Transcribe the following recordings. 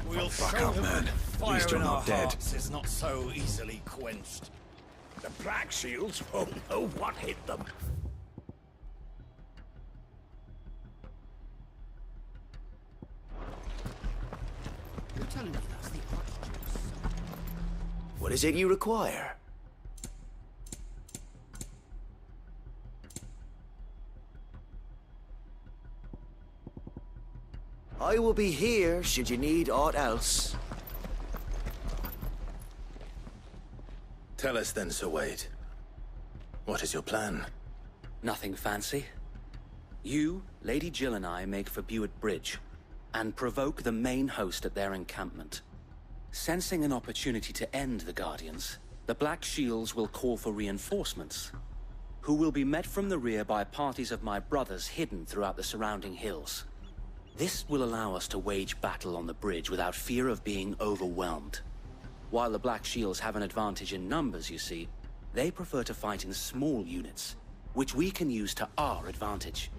We'll fuck show up, them man. that At fire least you're in our not dead. hearts is not so easily quenched. The Black Shields won't know what hit them. You're telling me that's the Archduke's son? What is it you require? I will be here should you need aught else. Tell us then, Sir Wade. What is your plan? Nothing fancy. You, Lady Jill and I make for Buett Bridge, and provoke the main host at their encampment. Sensing an opportunity to end the Guardians, the Black Shields will call for reinforcements, who will be met from the rear by parties of my brothers hidden throughout the surrounding hills. This will allow us to wage battle on the bridge without fear of being overwhelmed. While the Black Shields have an advantage in numbers, you see, they prefer to fight in small units, which we can use to our advantage.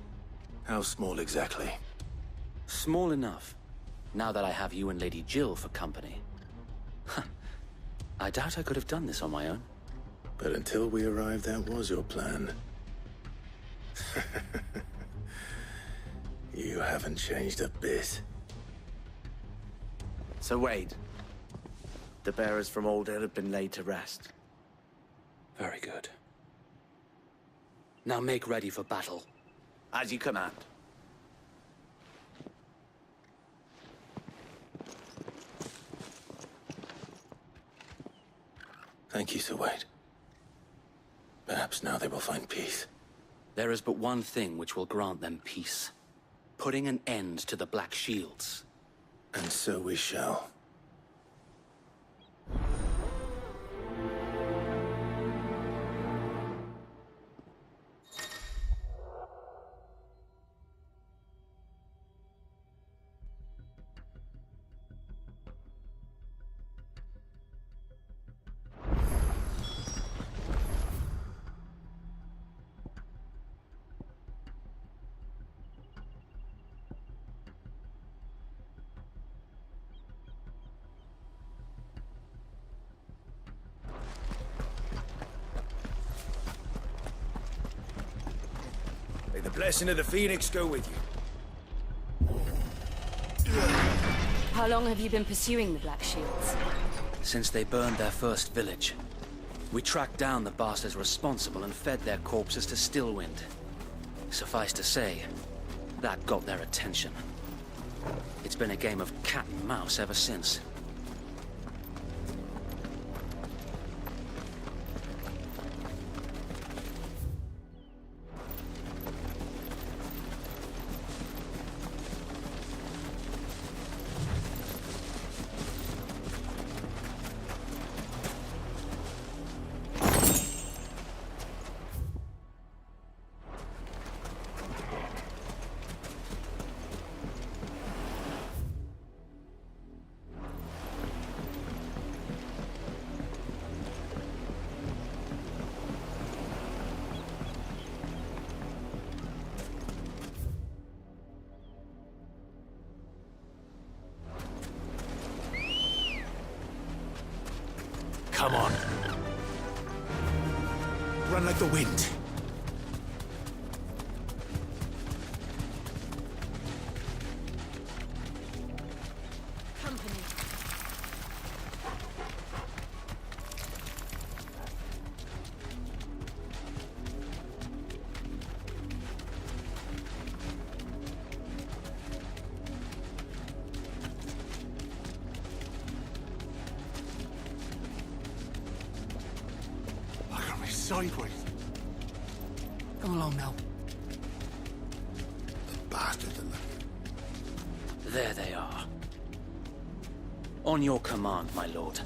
How small exactly? Small enough, now that I have you and Lady Jill for company. I doubt I could have done this on my own. But until we arrived, that was your plan. You haven't changed a bit. So Wade, the bearers from Old Hill have been laid to rest. Very good. Now make ready for battle. As you command. Thank you, Sir Wade. Perhaps now they will find peace. There is but one thing which will grant them peace. Putting an end to the Black Shields. And so we shall. May the blessing of the Phoenix go with you. How long have you been pursuing the Black Shields? Since they burned their first village. We tracked down the bastards responsible and fed their corpses to Stillwind. Suffice to say, that got their attention. It's been a game of cat and mouse ever since. Come on. Run like the wind. Company. Look at me sideways. Come along now. The bastards in the... There they are. On your command, my lord.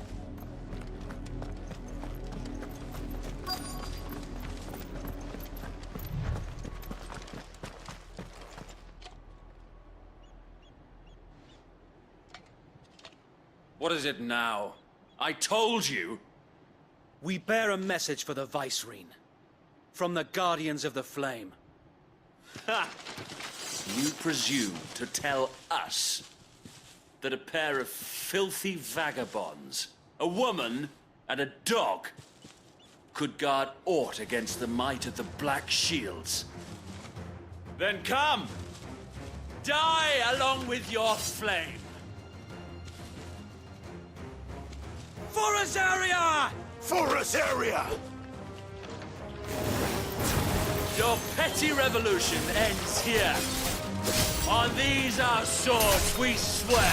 What is it now? I told you! We bear a message for the Vicereine. From the Guardians of the Flame. Ha! You presume to tell us that a pair of filthy vagabonds, a woman and a dog, could guard aught against the might of the Black Shields? Then come! Die along with your flame! For Azaria! For Azaria! Your petty revolution ends here. On these our swords we swear.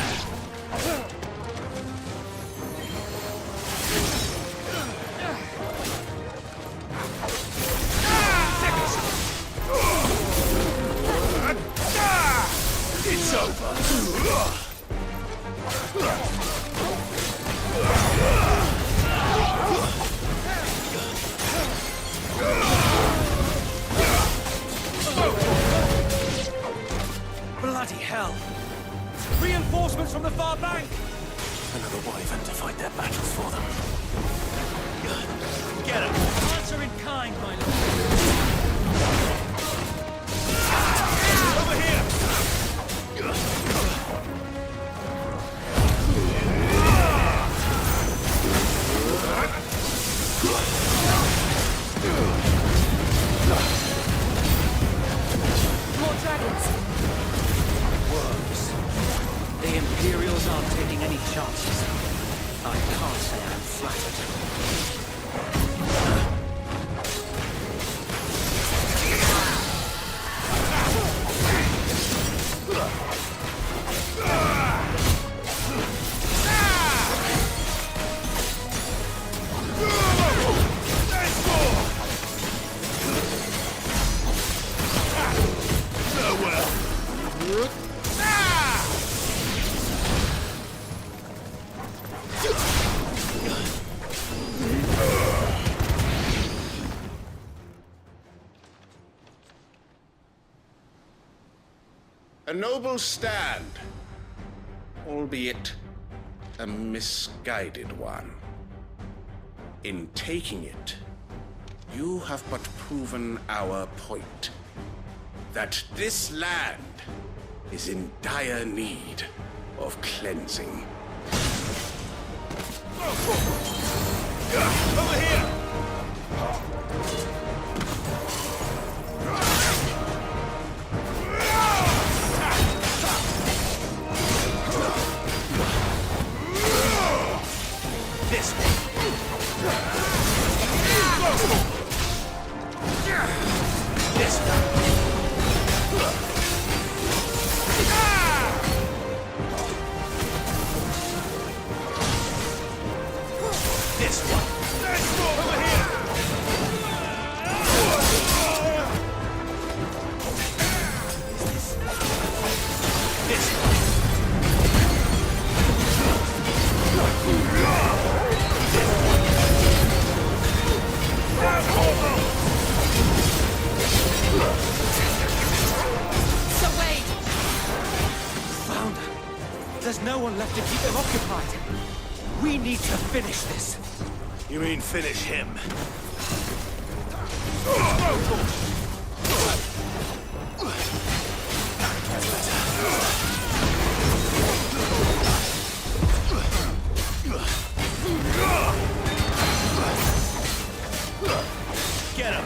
It's over. Bloody hell! Reinforcements from the far bank! Another wyvern to fight their battles for them. Get him! Answer in kind, my lord. Over here! More dragons. Worms. The Imperials aren't taking any chances. I can't say I'm flattered. A noble stand, albeit a misguided one. In taking it, you have but proven our point. That this land is in dire need of cleansing. Over here! This way! This way! This one! Over here! This one! So wait! Found her. There's no one left to keep them occupied. We need to finish this. You mean finish him? Get him!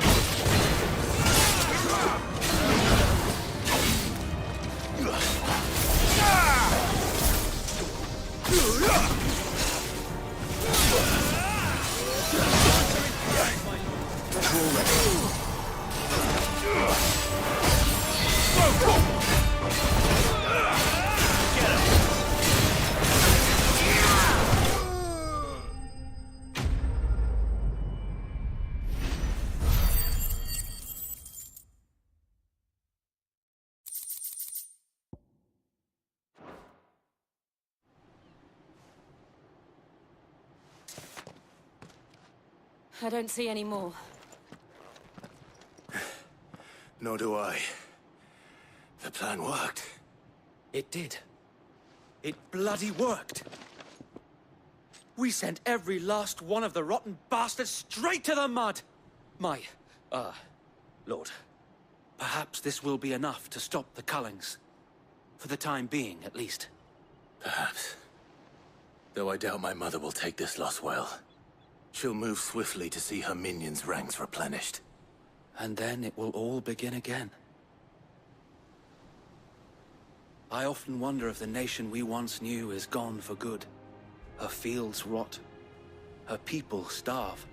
I don't see any more. Nor do I. The plan worked. It did. It bloody worked. We sent every last one of the rotten bastards straight to the mud! Lord. Perhaps this will be enough to stop the Cullings. For the time being, at least. Perhaps. Though I doubt my mother will take this loss well. She'll move swiftly to see her minions' ranks replenished. And then it will all begin again. I often wonder if the nation we once knew is gone for good. Her fields rot. Her people starve.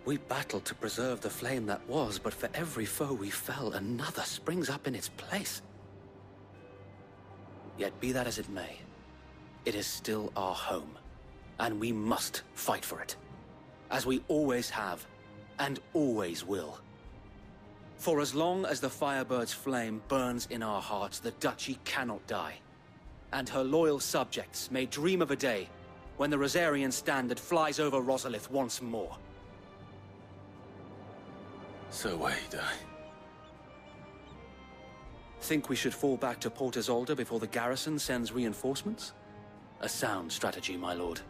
We battled to preserve the flame that was, but for every foe we fell, another springs up in its place. Yet be that as it may, it is still our home, and we must fight for it, as we always have, and always will. For as long as the Firebird's flame burns in our hearts, the Duchy cannot die, and her loyal subjects may dream of a day when the Rosarian standard flies over Rosalith once more. So wait, Think we should fall back to Port Isolde before the garrison sends reinforcements? A sound strategy, my lord.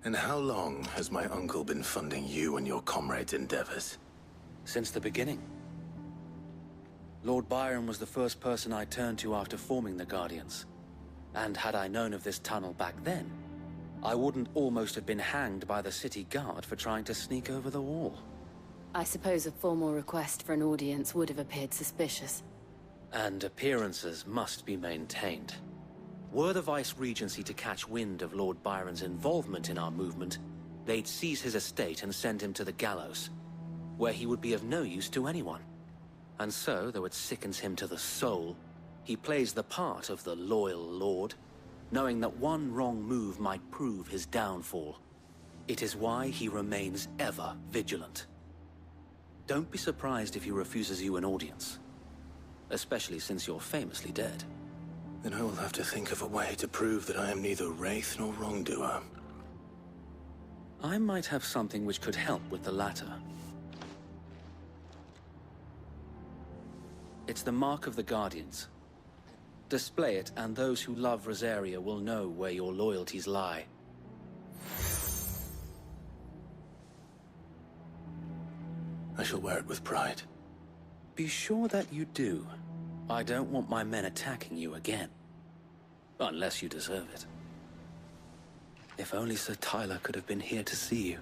And how long has my uncle been funding you and your comrades' endeavors? Since the beginning. Lord Byron was the first person I turned to after forming the Guardians. And had I known of this tunnel back then, I wouldn't almost have been hanged by the city guard for trying to sneak over the wall. I suppose a formal request for an audience would have appeared suspicious. And appearances must be maintained. Were the Vice-Regency to catch wind of Lord Byron's involvement in our movement, they'd seize his estate and send him to the gallows, where he would be of no use to anyone. And so, though it sickens him to the soul, he plays the part of the loyal lord, knowing that one wrong move might prove his downfall. It is why he remains ever vigilant. Don't be surprised if he refuses you an audience, especially since you're famously dead. Then I will have to think of a way to prove that I am neither wraith nor wrongdoer. I might have something which could help with the latter. It's the mark of the Guardians. Display it, and those who love Rosaria will know where your loyalties lie. I shall wear it with pride. Be sure that you do. I don't want my men attacking you again. Unless you deserve it. If only Sir Tyler could have been here to see you.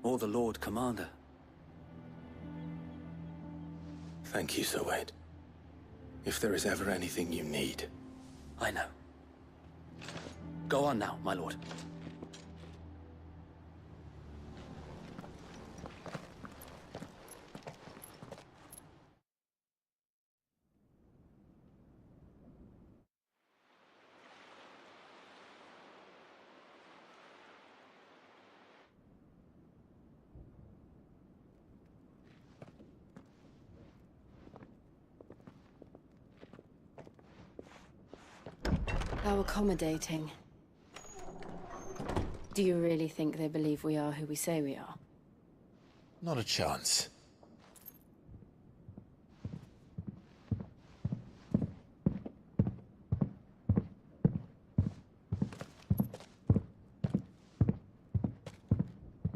Or the Lord Commander. Thank you, Sir Wade. If there is ever anything you need. I know. Go on now, my lord. How accommodating. Do you really think they believe we are who we say we are? Not a chance.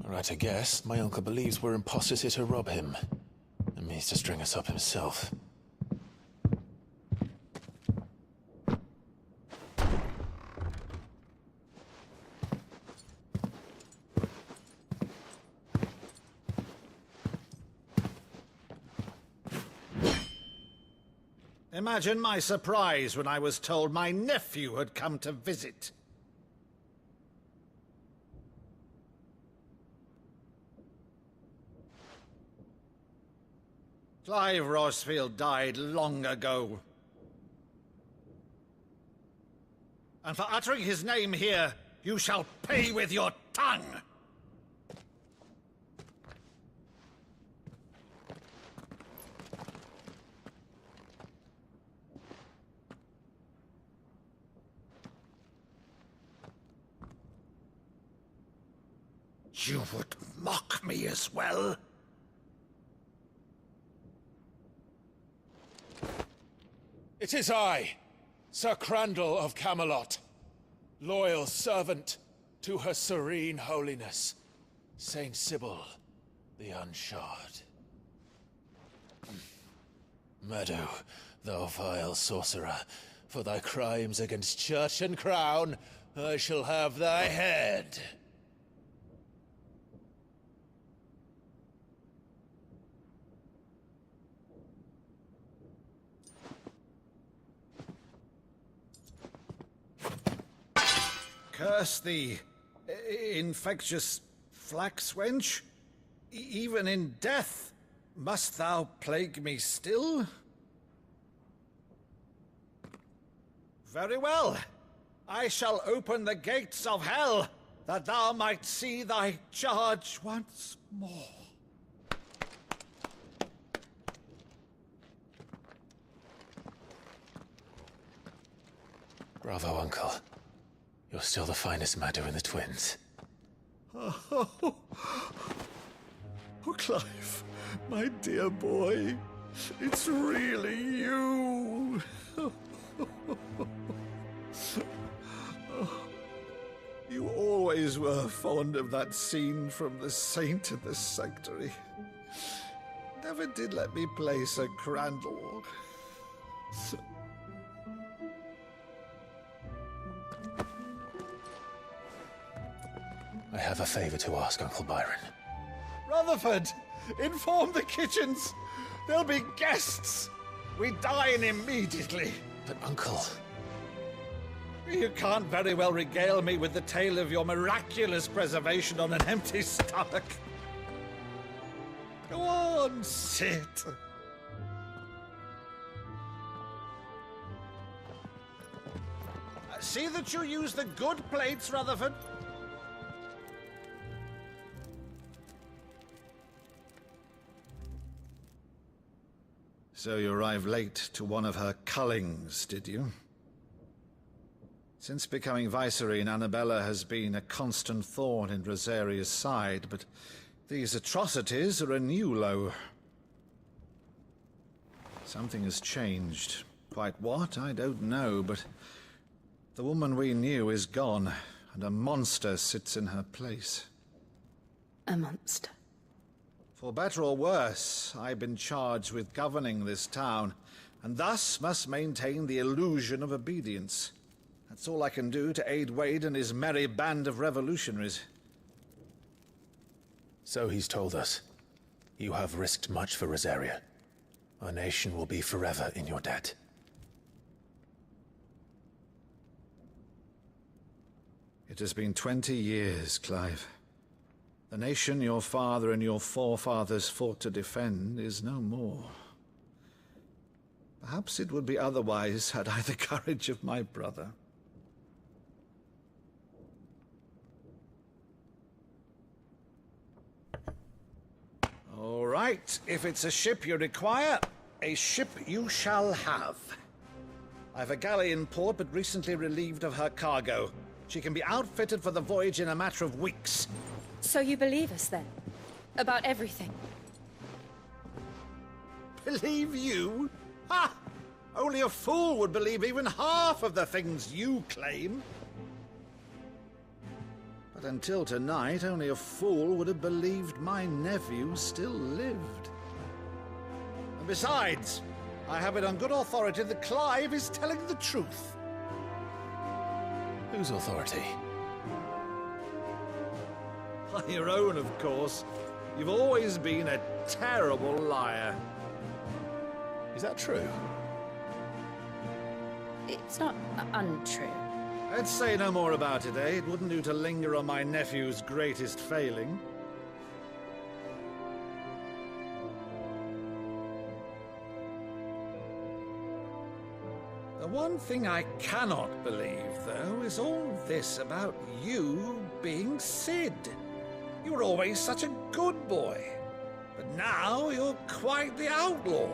Right, I guess. My uncle believes we're imposters here to rob him. And means to string us up himself. Imagine my surprise when I was told my nephew had come to visit. Clive Rosfield died long ago. And for uttering his name here, you shall pay with your tongue! You would mock me as well? It is I, Sir Crandall of Camelot, loyal servant to her serene holiness, Saint Sybil the Unshod. Meadow, thou vile sorcerer, for thy crimes against church and crown, I shall have thy head. Curse thee, infectious flax wench. Even in death, must thou plague me still? Very well. I shall open the gates of hell, that thou might see thy charge once more. Bravo, Uncle. You're still the finest Meadow in the twins. Oh, Clive, my dear boy, it's really you. You always were fond of that scene from The Saint in the Sanctuary. Never did let me play Sir Crandall. I have a favor to ask, Uncle Byron. Rutherford, inform the kitchens. There'll be guests. We dine immediately. But, Uncle... You can't very well regale me with the tale of your miraculous preservation on an empty stomach. Go on, sit. See that you use the good plates, Rutherford. So you arrived late to one of her cullings, did you? Since becoming Vicereine, Annabella has been a constant thorn in Rosaria's side, but these atrocities are a new low. Something has changed. Quite what, I don't know, but the woman we knew is gone, and a monster sits in her place. A monster. For better or worse, I've been charged with governing this town, and thus must maintain the illusion of obedience. That's all I can do to aid Wade and his merry band of revolutionaries. So he's told us. You have risked much for Rosaria. Our nation will be forever in your debt. It has been 20 years, Clive. The nation your father and your forefathers fought to defend is no more. Perhaps it would be otherwise had I the courage of my brother. All right, if it's a ship you require, a ship you shall have. I've a galley in port, but recently relieved of her cargo. She can be outfitted for the voyage in a matter of weeks. So you believe us, then? About everything? Believe you? Ha! Only a fool would believe even half of the things you claim. But until tonight, only a fool would have believed my nephew still lived. And besides, I have it on good authority that Clive is telling the truth. Whose authority? On your own, of course. You've always been a terrible liar. Is that true? It's not untrue. Let's say no more about it, eh? It wouldn't do to linger on my nephew's greatest failing. The one thing I cannot believe, though, is all this about you being Sid. You were always such a good boy, but now you're quite the outlaw.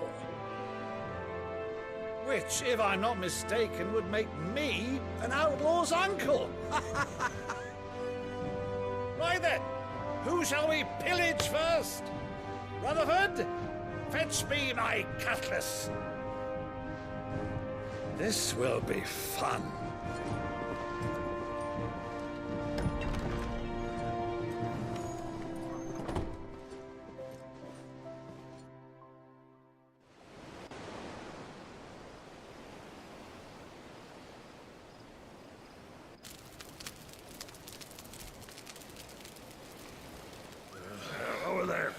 Which, if I'm not mistaken, would make me an outlaw's uncle. Right then, Who shall we pillage first? Rutherford, fetch me my cutlass. This will be fun. Over there.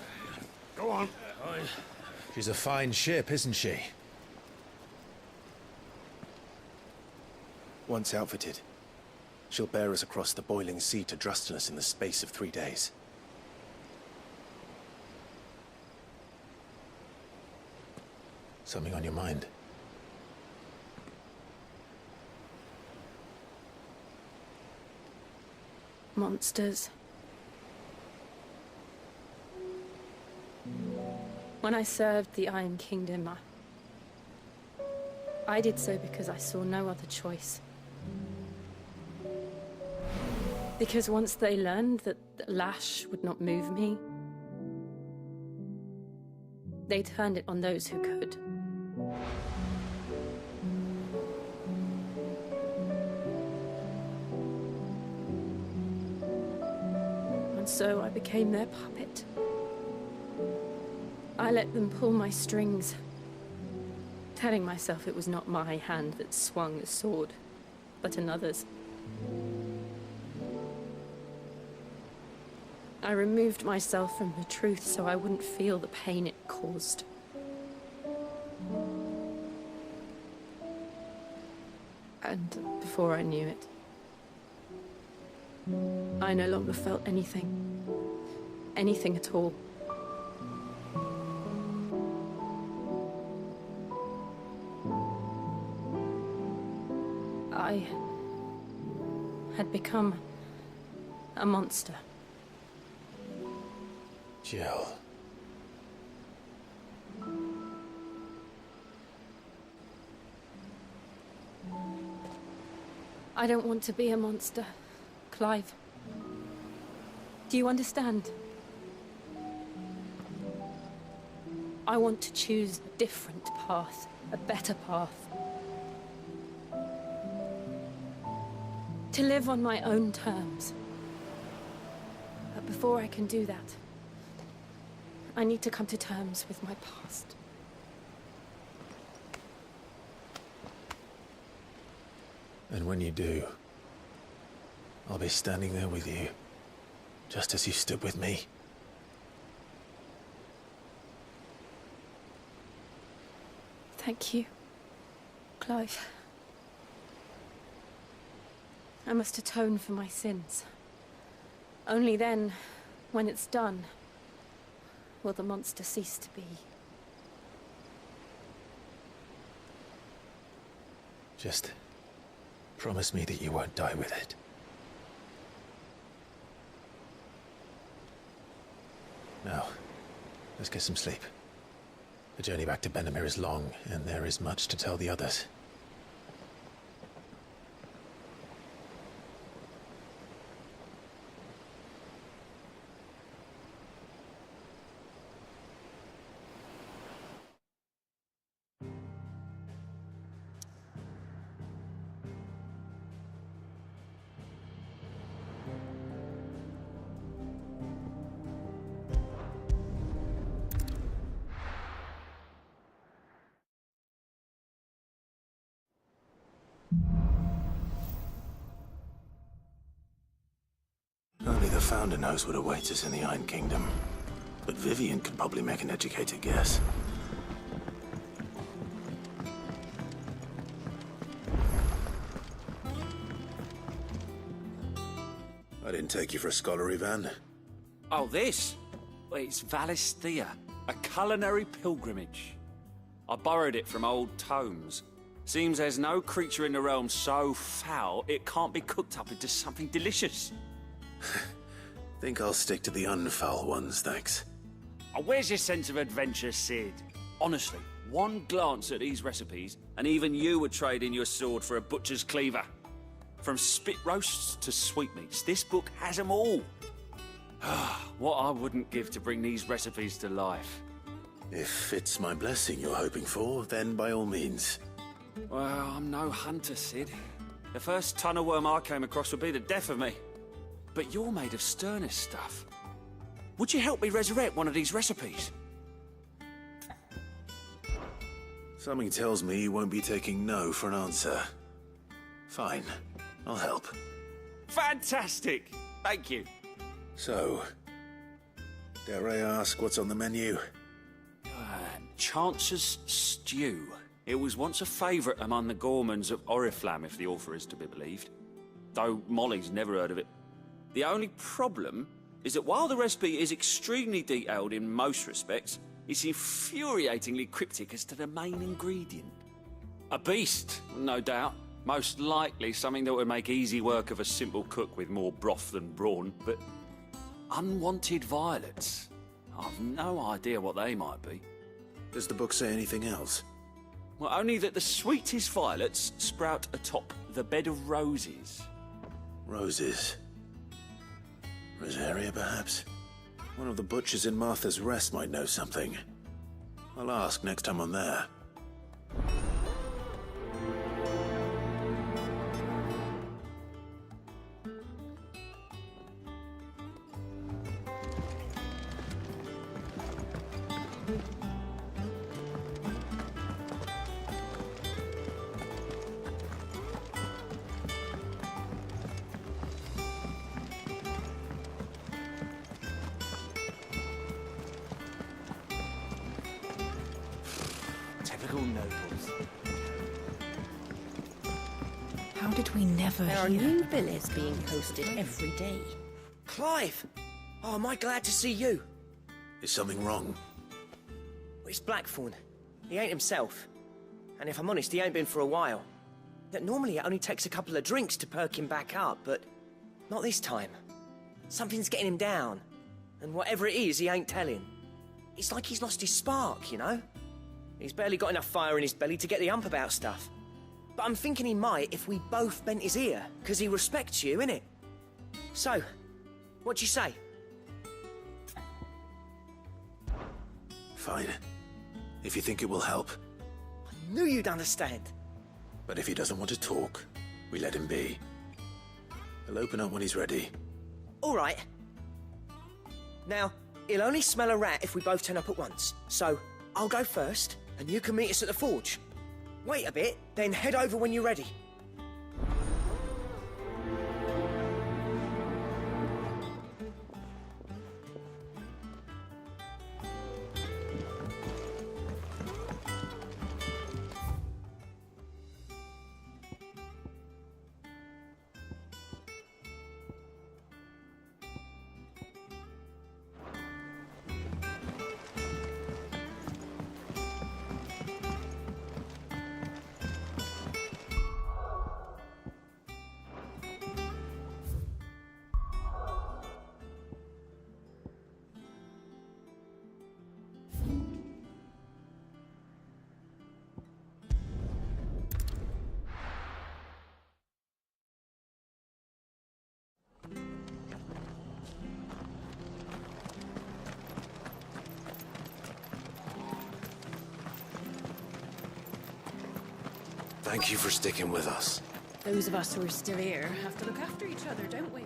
Go on. She's a fine ship, isn't she? Once outfitted, she'll bear us across the boiling sea to Drustinus in the space of 3 days. Something on your mind? Monsters. When I served the Iron Kingdom, I did so because I saw no other choice. Because once they learned that the lash would not move me, they turned it on those who could. And so I became their puppet. I let them pull my strings, telling myself it was not my hand that swung the sword, but another's. I removed myself from the truth so I wouldn't feel the pain it caused. And before I knew it, I no longer felt anything. Anything at all. I had become a monster. Jill. I don't want to be a monster, Clive. Do you understand? I want to choose a different path, a better path. To live on my own terms. But before I can do that, I need to come to terms with my past. And when you do, I'll be standing there with you, just as you stood with me. Thank you, Clive. I must atone for my sins. Only then, when it's done, will the monster cease to be. Just promise me that you won't die with it. Now, let's get some sleep. The journey back to Benamir is long, and there is much to tell the others. Only the Founder knows what awaits us in the Iron Kingdom. But Vivian could probably make an educated guess. I didn't take you for a scholarly van. Oh, this? Well, it's Valisthea, a culinary pilgrimage. I borrowed it from old tomes. Seems there's no creature in the realm so foul it can't be cooked up into something delicious. Think I'll stick to the unfoul ones, thanks. Oh, where's your sense of adventure, Sid? Honestly, one glance at these recipes, and even you would trade in your sword for a butcher's cleaver. From spit roasts to sweetmeats, this book has them all. What I wouldn't give to bring these recipes to life. If it's my blessing you're hoping for, then by all means. Well, I'm no hunter, Sid. The first tunnel worm I came across would be the death of me. But you're made of sterner stuff. Would you help me resurrect one of these recipes? Something tells me you won't be taking no for an answer. Fine, I'll help. Fantastic! Thank you. So, dare I ask what's on the menu? Chance's Stew. It was once a favourite among the gourmands of Oriflamme, if the author is to be believed. Though Molly's never heard of it. The only problem is that while the recipe is extremely detailed in most respects, it's infuriatingly cryptic as to the main ingredient. A beast, no doubt. Most likely something that would make easy work of a simple cook with more broth than brawn, but unwanted violets. I've no idea what they might be. Does the book say anything else? Well, only that the sweetest violets sprout atop the bed of roses. Roses. Rosaria, perhaps? One of the butchers in Martha's Rest might know something. I'll ask next time I'm there. Typical nobles. How did we never There are hear new about villas being posted every day. Clive! Oh, am I glad to see you? Is something wrong? Well, it's Blackthorn. He ain't himself. And if I'm honest, he ain't been for a while. That normally it only takes a couple of drinks to perk him back up, but not this time. Something's getting him down. And whatever it is, he ain't telling. It's like he's lost his spark, you know? He's barely got enough fire in his belly to get the ump about stuff. But I'm thinking he might if we both bent his ear, because he respects you, innit? So, what do you say? Fine. If you think it will help. I knew you'd understand. But if he doesn't want to talk, we let him be. He'll open up when he's ready. All right. Now, he'll only smell a rat if we both turn up at once. So, I'll go first, and you can meet us at the forge. Wait a bit, then head over when you're ready. Thank you for sticking with us. Those of us who are still here have to look after each other, don't we?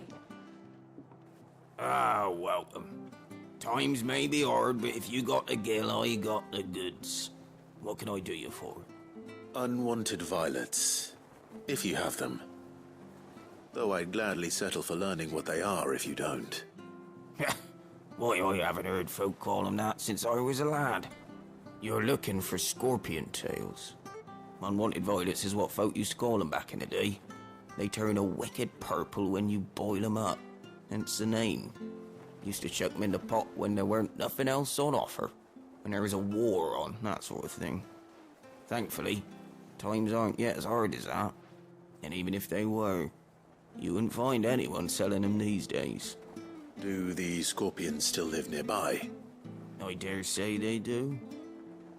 Ah, welcome. Times may be hard, but if you got the gill, I got the goods. What can I do you for? Unwanted violets, if you have them. Though I'd gladly settle for learning what they are if you don't. Why, I haven't heard folk call them that since I was a lad. You're looking for scorpion tails. Unwanted violets is what folk used to call them back in the day. They turn a wicked purple when you boil them up. Hence the name. Used to chuck them in the pot when there weren't nothing else on offer. When there was a war on, that sort of thing. Thankfully, times aren't yet as hard as that. And even if they were, you wouldn't find anyone selling them these days. Do the scorpions still live nearby? I dare say they do.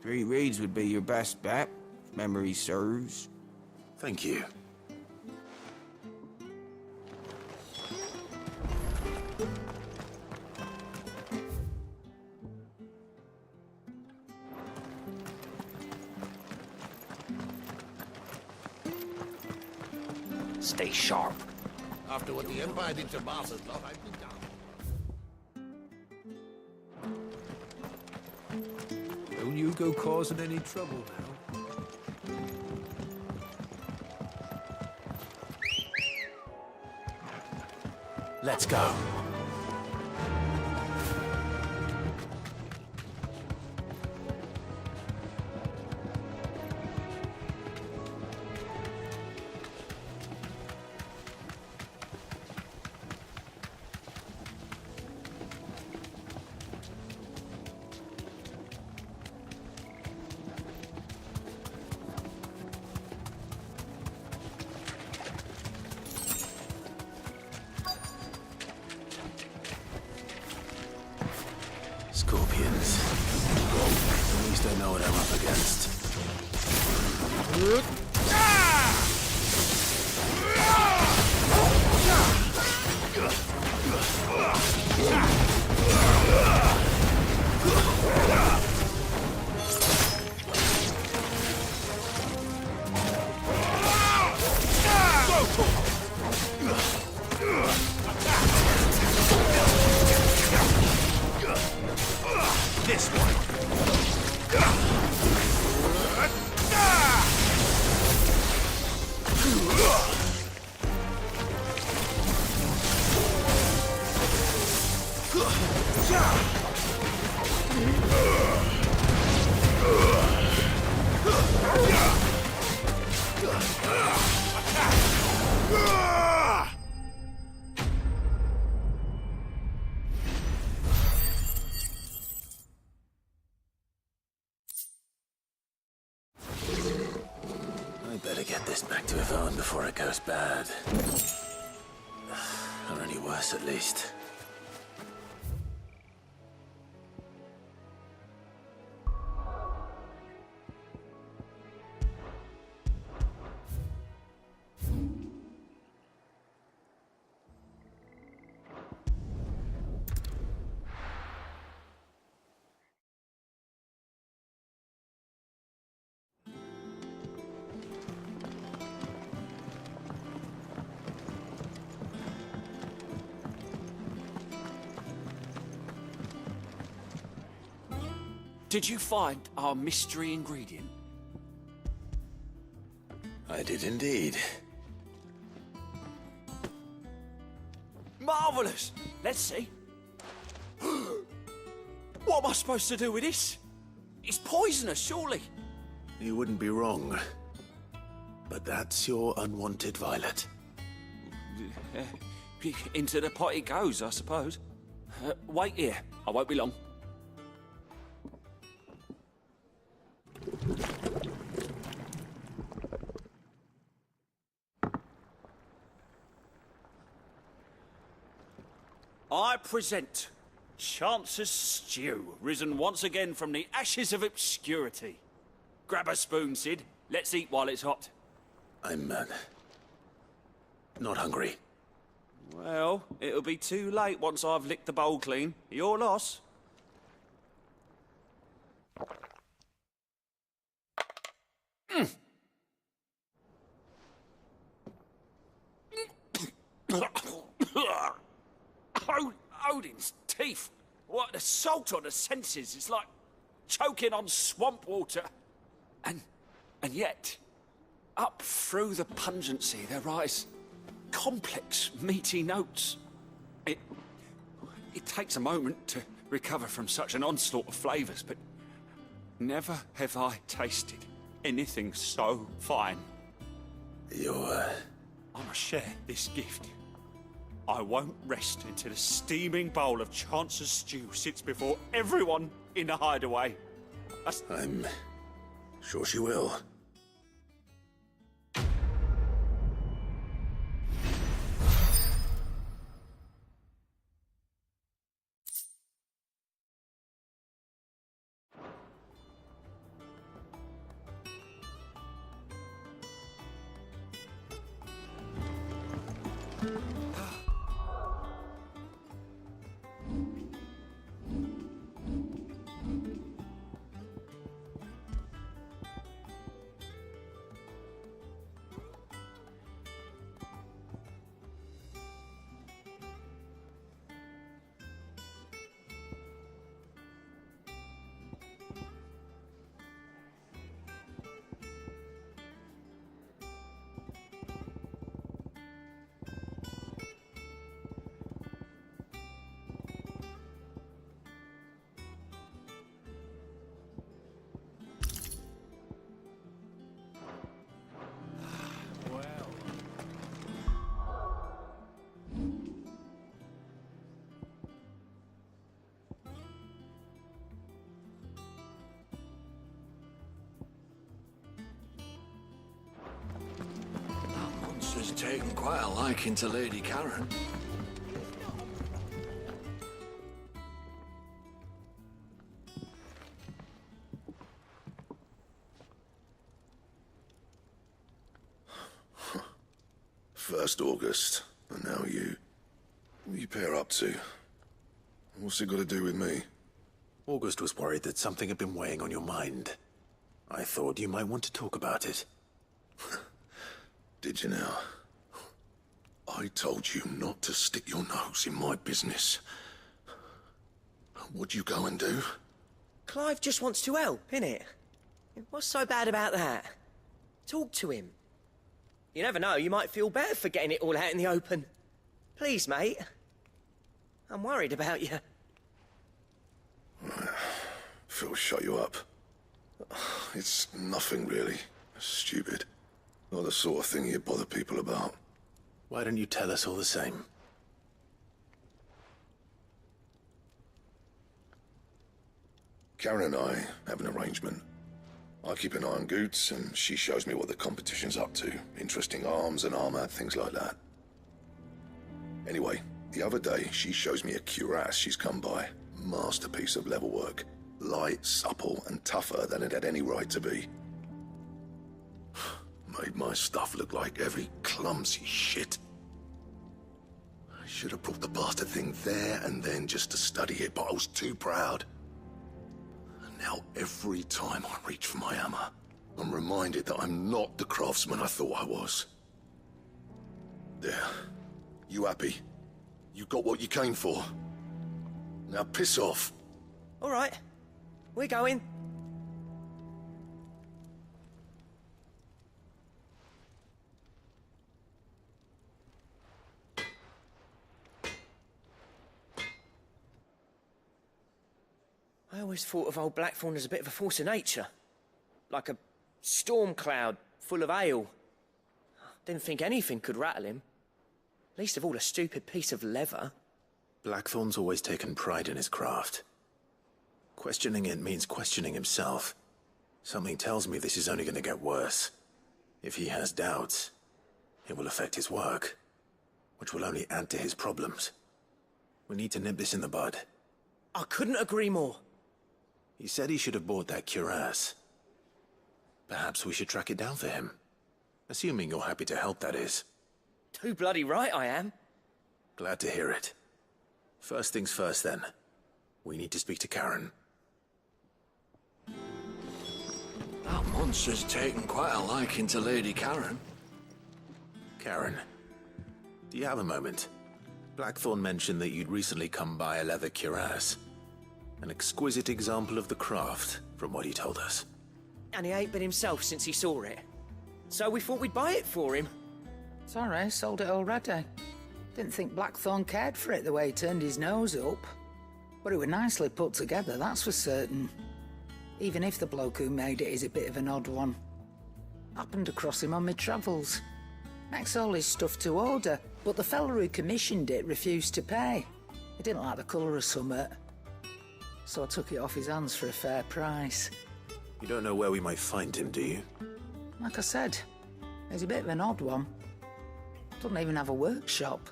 3 Reeds would be your best bet. Memory serves. Thank you. Stay sharp. After what the Empire did to Martha's lot, I've been down. Don't you go causing any trouble now. Let's go. Scorpions. At least I know what I'm up against. This one. I better get this back to Yvonne before it goes bad. Or any worse, at least. Did you find our mystery ingredient? I did indeed. Marvellous! Let's see. What am I supposed to do with this? It's poisonous, surely. You wouldn't be wrong. But that's your unwanted violet. Into the pot it goes, I suppose. Wait here. I won't be long. I present Chance's Stew, risen once again from the ashes of obscurity. Grab a spoon, Sid. Let's eat while it's hot. I'm, not hungry. Well, it'll be too late once I've licked the bowl clean. Your loss. Odin's teeth. What, the salt on the senses. It's like choking on swamp water. And yet, up through the pungency, there rise complex, meaty notes. It takes a moment to recover from such an onslaught of flavours, but never have I tasted anything so fine. I must share this gift. I won't rest until a steaming bowl of Chance's Stew sits before everyone in the hideaway. I'm sure she will. has taken quite a liking to Lady Karen. First August, and now you. What are you pair up to? What's it got to do with me? August was worried that something had been weighing on your mind. I thought you might want to talk about it. Did you now? I told you not to stick your nose in my business. What'd you go and do? Clive just wants to help, innit? What's so bad about that? Talk to him. You never know, you might feel better for getting it all out in the open. Please, mate. I'm worried about you. Phil shut you up. It's nothing really. Stupid. Not the sort of thing you bother people about. Why don't you tell us all the same? Karen and I have an arrangement. I keep an eye on Goots, and she shows me what the competition's up to. Interesting arms and armor, things like that. Anyway, the other day, she shows me a cuirass she's come by. Masterpiece of level work. Light, supple, and tougher than it had any right to be. Made my stuff look like every clumsy shit. I should have brought the bastard thing there and then just to study it, but I was too proud. And now every time I reach for my hammer, I'm reminded that I'm not the craftsman I thought I was. There. You happy? You got what you came for. Now piss off. All right. We're going. I always thought of old Blackthorn as a bit of a force of nature. Like a storm cloud full of hail. Didn't think anything could rattle him. Least of all a stupid piece of leather. Blackthorn's always taken pride in his craft. Questioning it means questioning himself. Something tells me this is only going to get worse. If he has doubts, it will affect his work, which will only add to his problems. We need to nip this in the bud. I couldn't agree more. He said he should have bought that cuirass. Perhaps we should track it down for him. Assuming you're happy to help, that is. Too bloody right I am. Glad to hear it. First things first, then. We need to speak to Karen. That monster's taken quite a liking to Lady Karen. Karen, do you have a moment? Blackthorn mentioned that you'd recently come by a leather cuirass. An exquisite example of the craft, from what he told us. And he ain't been himself since he saw it. So we thought we'd buy it for him. Sorry, sold it already. Didn't think Blackthorn cared for it the way he turned his nose up. But it was nicely put together, that's for certain. Even if the bloke who made it is a bit of an odd one. Happened across him on my travels. Makes all his stuff to order, but the fella who commissioned it refused to pay. He didn't like the colour of summit. So I took it off his hands for a fair price. You don't know where we might find him, do you? Like I said, he's a bit of an odd one. Doesn't even have a workshop.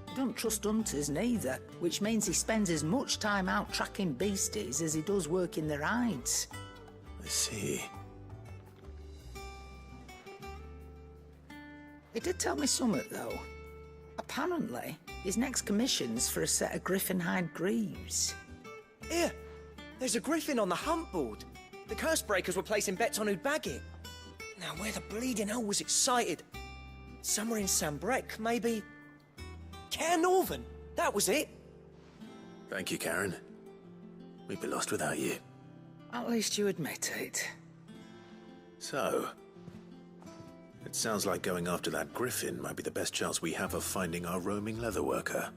He don't trust hunters neither, which means he spends as much time out tracking beasties as he does working their hides. I see. He did tell me something, though. Apparently, his next commission's for a set of griffin hide greaves. Here, there's a griffin on the hunt board. The curse breakers were placing bets on who'd bag it. Now, where the bleeding hell was excited? Somewhere in Sambrec, maybe... Cairnorthern, that was it. Thank you, Karen. We'd be lost without you. At least you admit it. So, it sounds like going after that griffin might be the best chance we have of finding our roaming leatherworker.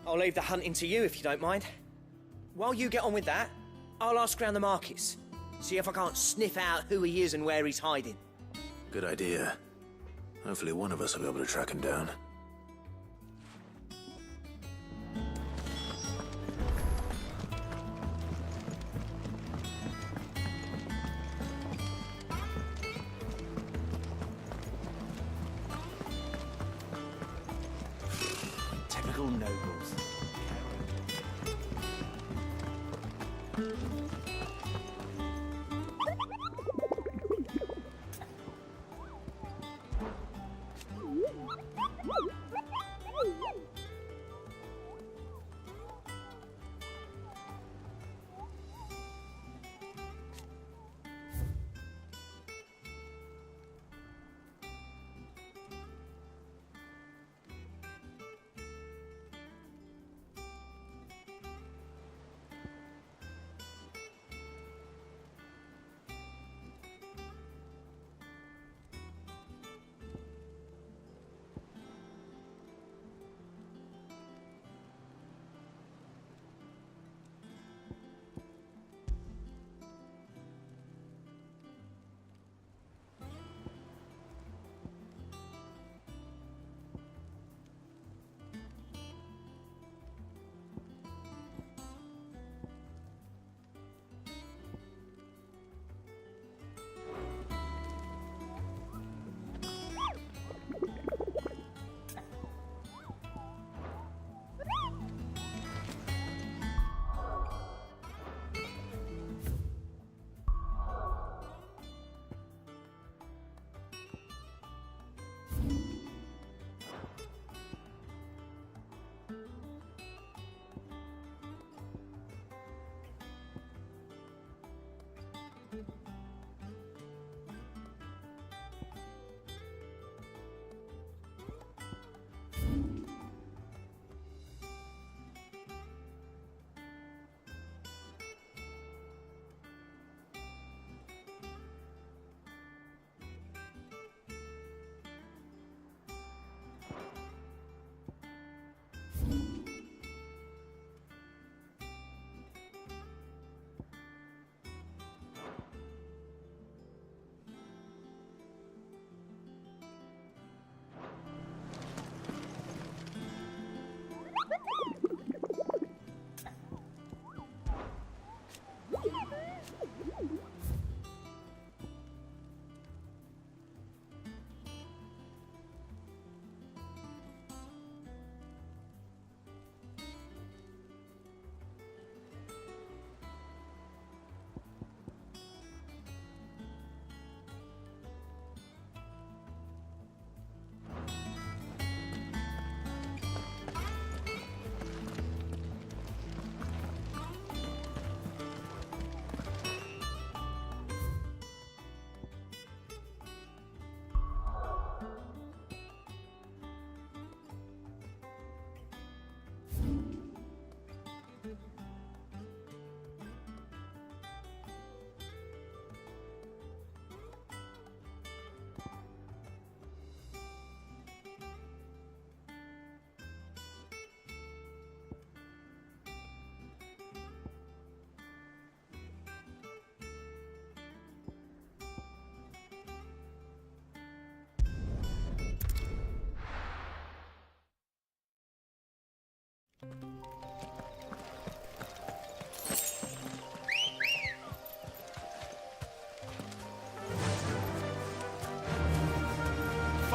I'll leave the hunting to you if you don't mind. While you get on with that, I'll ask around the markets. See if I can't sniff out who he is and where he's hiding. Good idea. Hopefully one of us will be able to track him down. all nobles.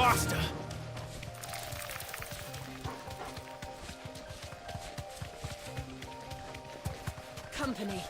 Faster! Company.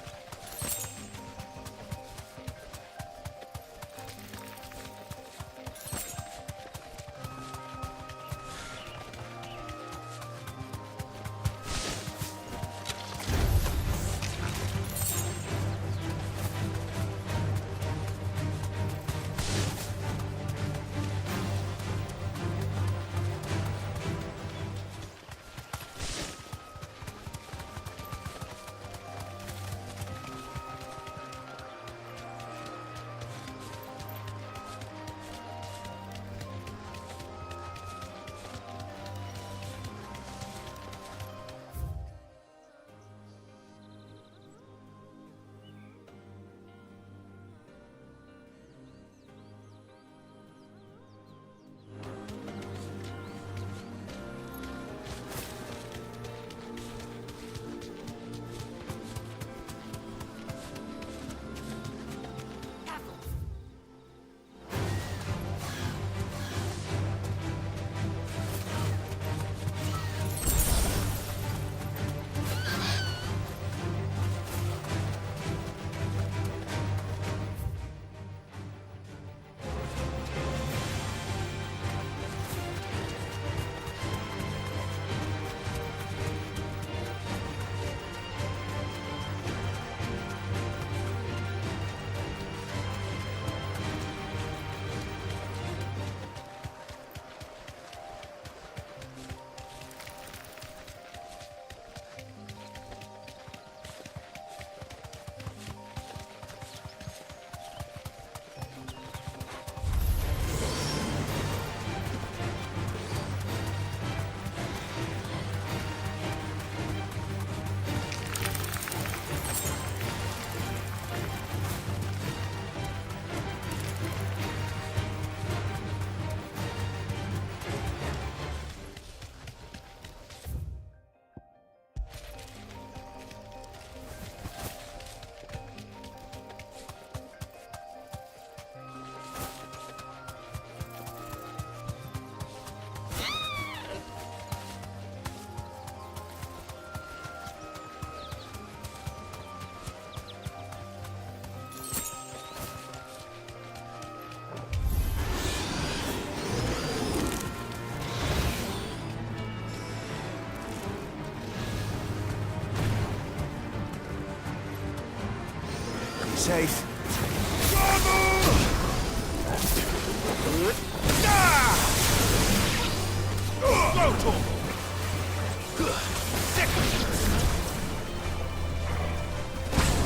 safe.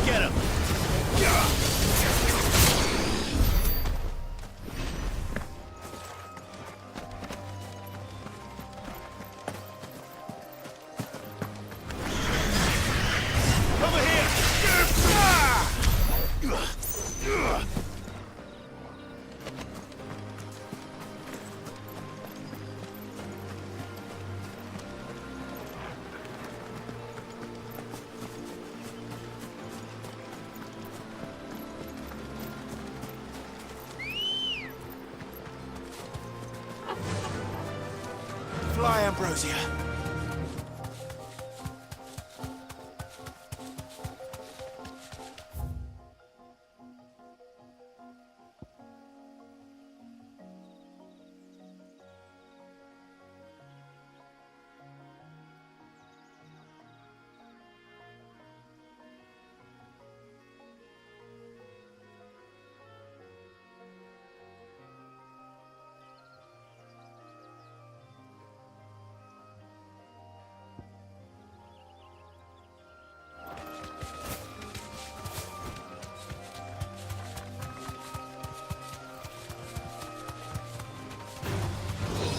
Get him! Over here! Fly, Ambrosia.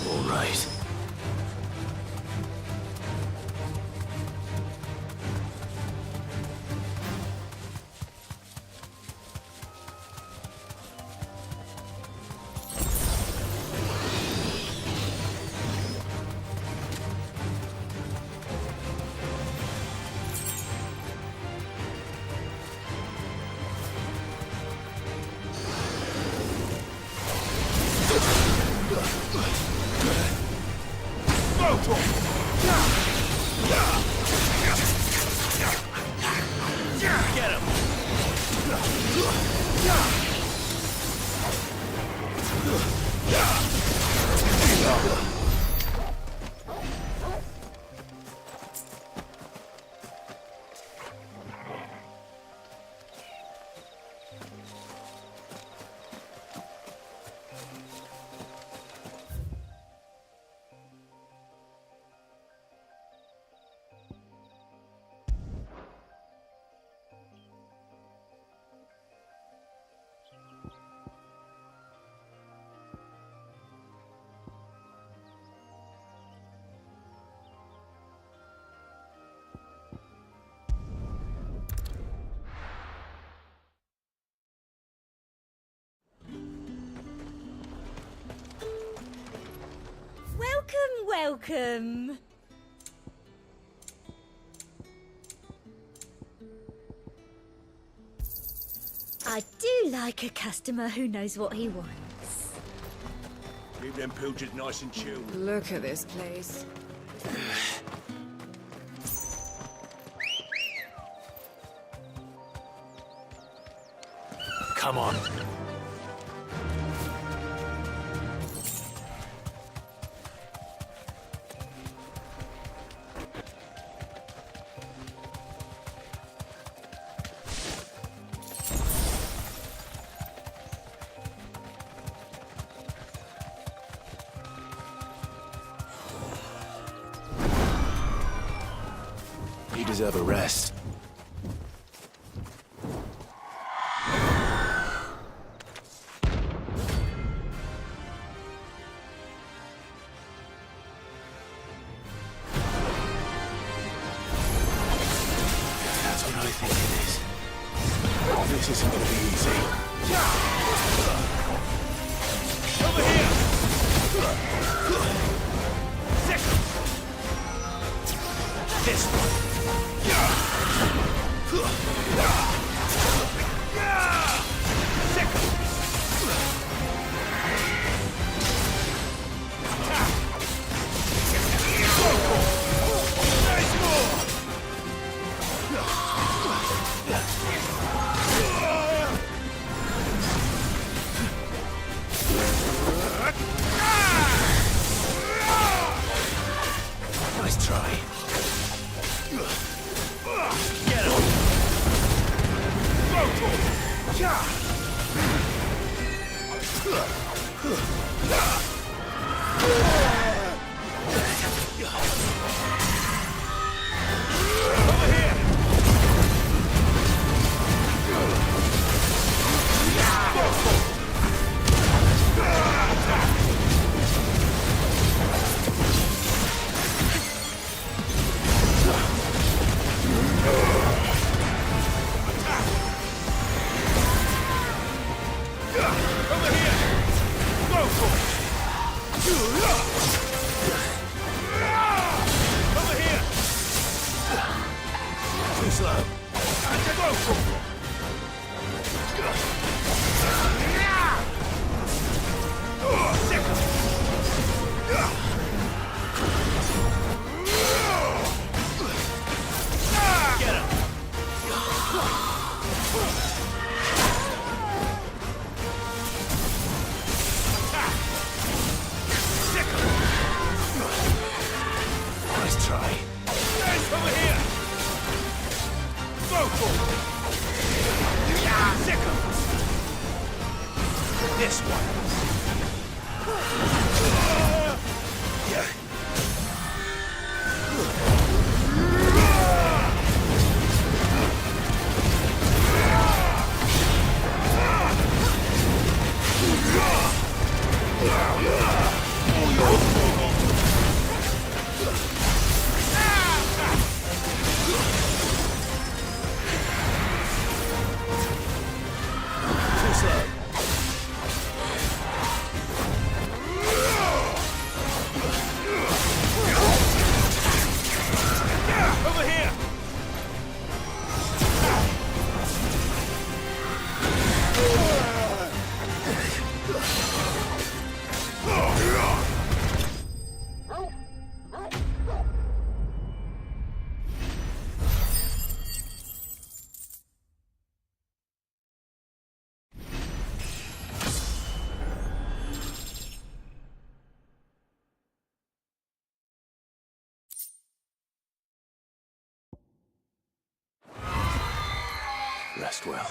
All right. Get him! Welcome. I do like a customer who knows what he wants. Keep them pilchards nice and chilled. Look at this place. Come on. You deserve a rest. That's what I think it is. This isn't gonna be easy. Over here! This one. Nice try. Get him! Rest well.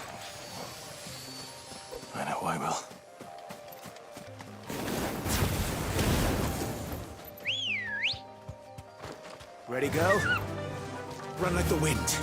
I know I will. Ready, go? Run like the wind.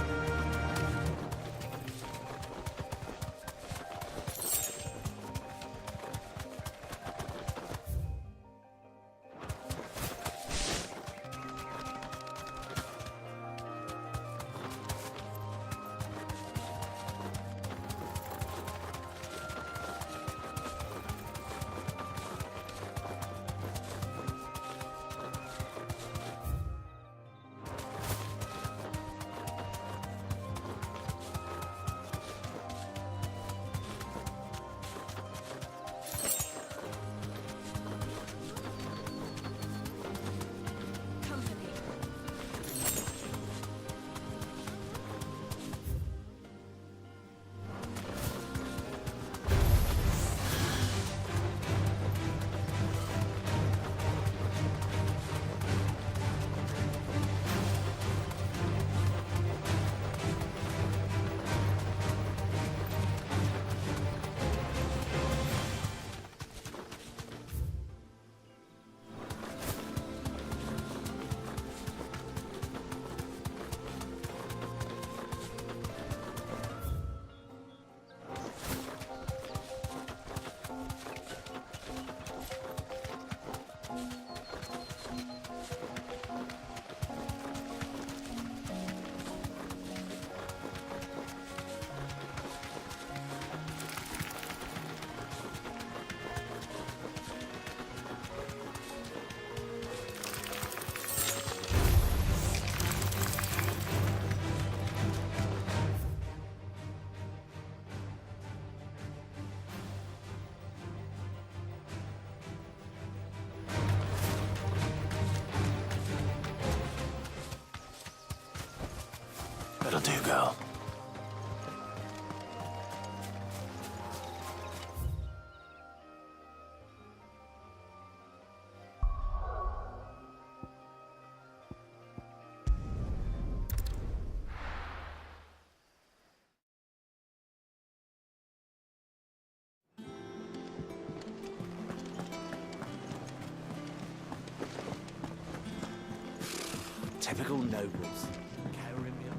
Typical nobles. Cowering behind.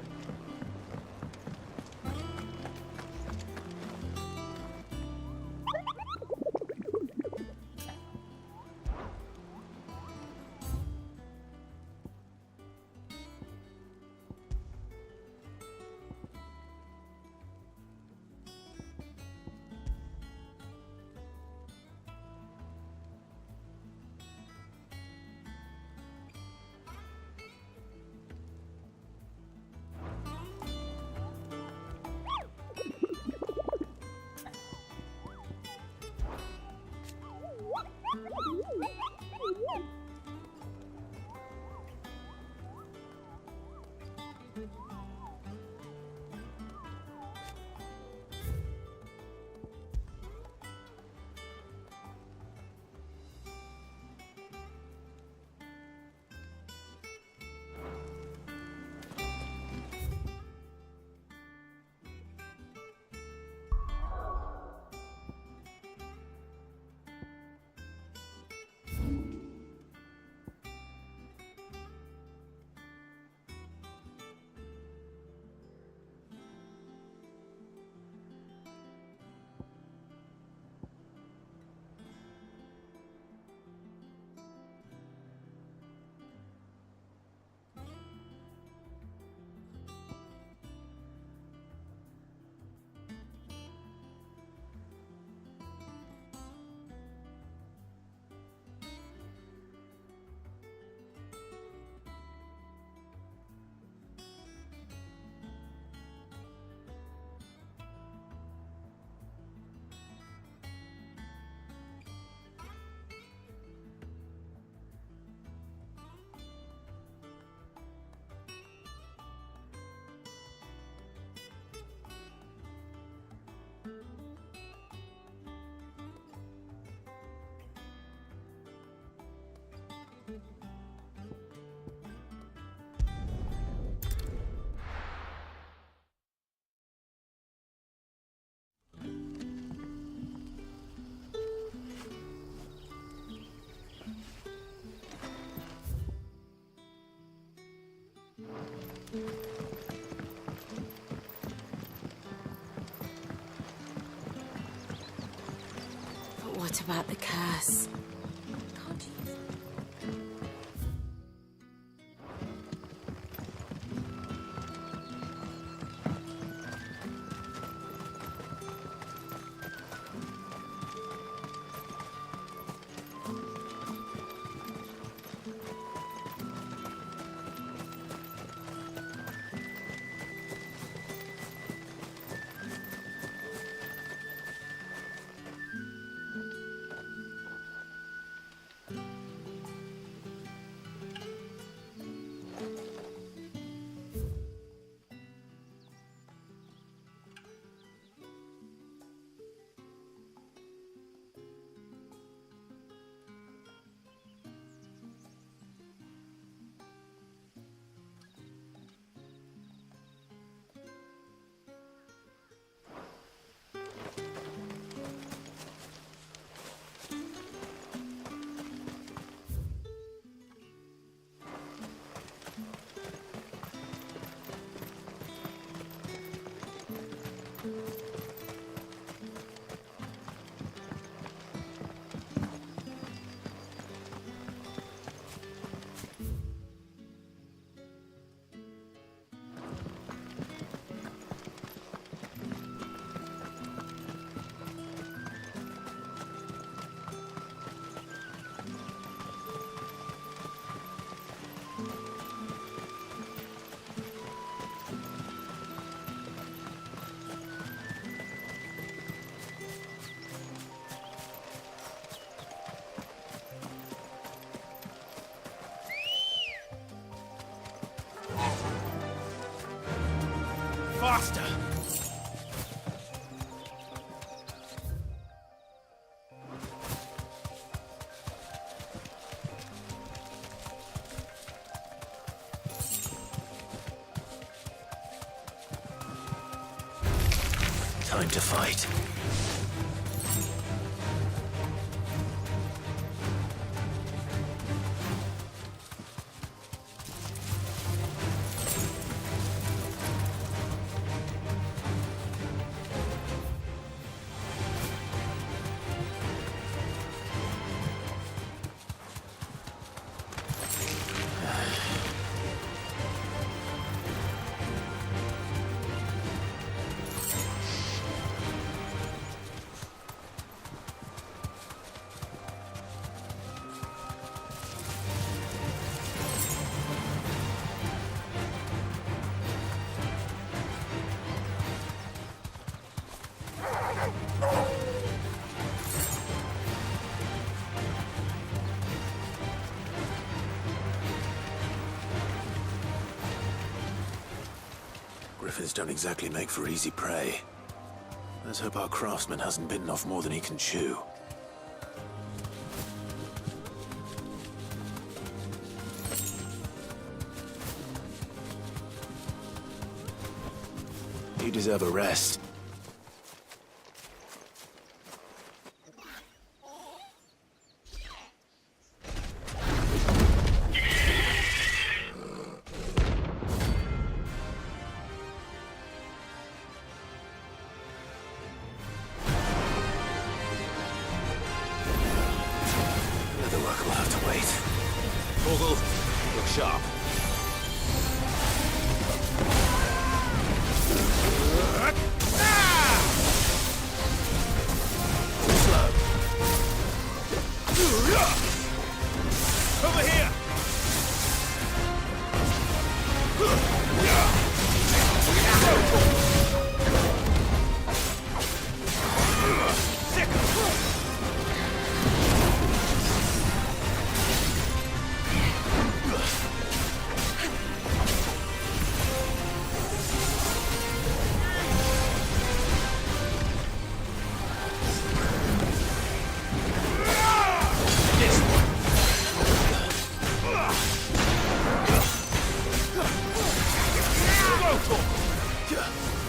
But what about the curse? Faster! Time to fight. Elephants don't exactly make for easy prey. Let's hope our craftsman hasn't bitten off more than he can chew. You deserve a rest. Leatherwork will have to wait. Vogel, look sharp. Over here!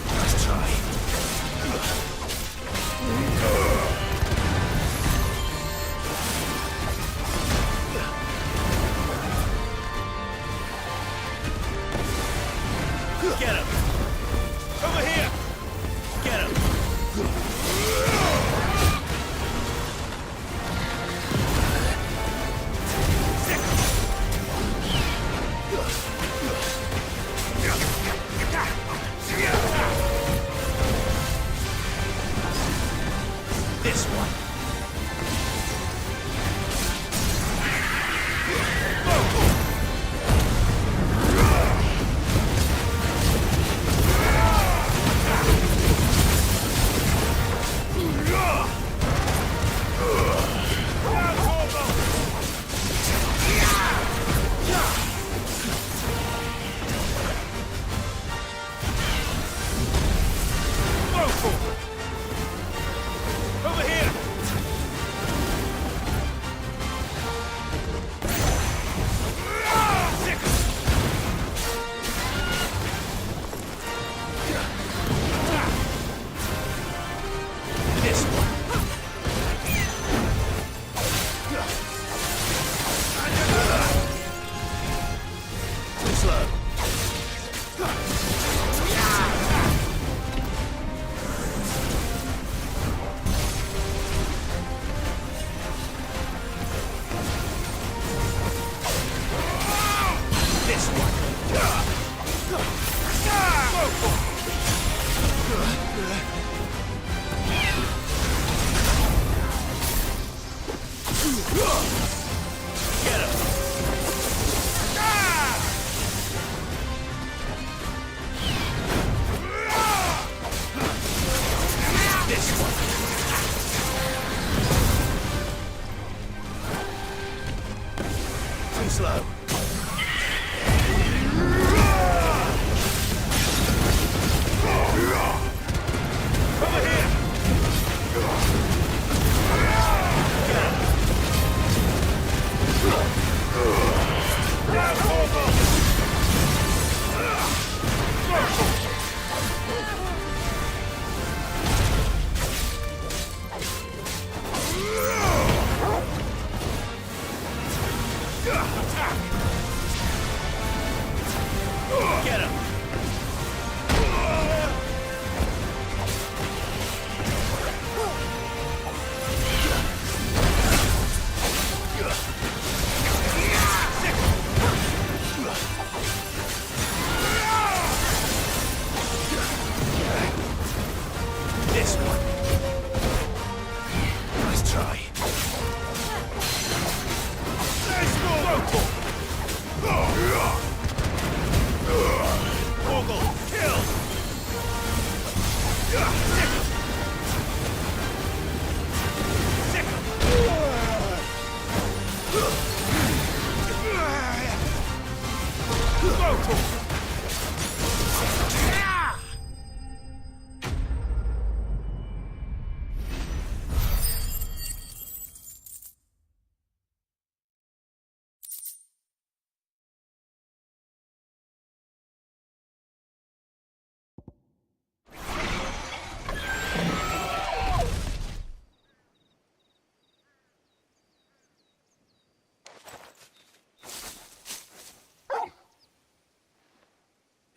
Nice try. Get him! Over here! Get him! This one. Over here! This one. Too slow. This one. Get him! This one. Too slow. Over here!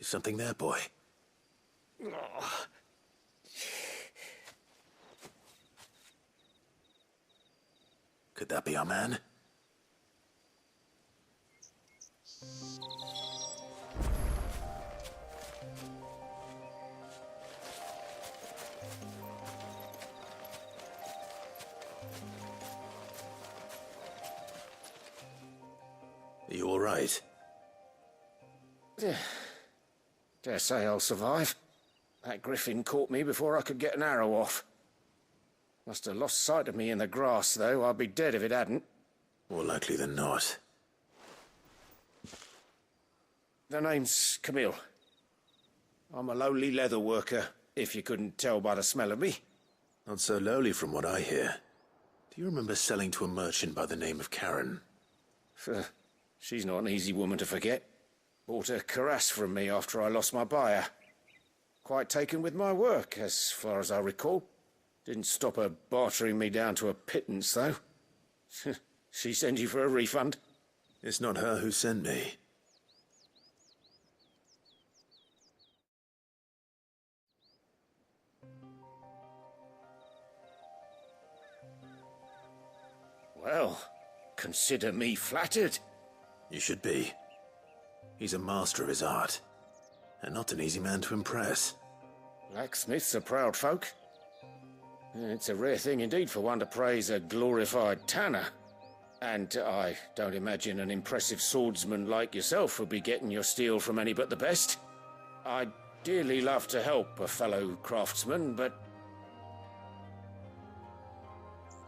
Something there, boy? Could that be our man? Are you all right? Dare say I'll survive. That griffin caught me before I could get an arrow off. Must have lost sight of me in the grass, though. I'd be dead if it hadn't. More likely than not. The name's Camille. I'm a lowly leather worker, if you couldn't tell by the smell of me. Not so lowly from what I hear. Do you remember selling to a merchant by the name of Karen? She's not an easy woman to forget. Bought a cuirass from me after I lost my buyer. Quite taken with my work, as far as I recall. Didn't stop her bartering me down to a pittance, though. She sent you for a refund? It's not her who sent me. Well, consider me flattered. You should be. He's a master of his art, and not an easy man to impress. Blacksmiths are proud folk. It's a rare thing indeed for one to praise a glorified tanner. And I don't imagine an impressive swordsman like yourself would be getting your steel from any but the best. I'd dearly love to help a fellow craftsman, but...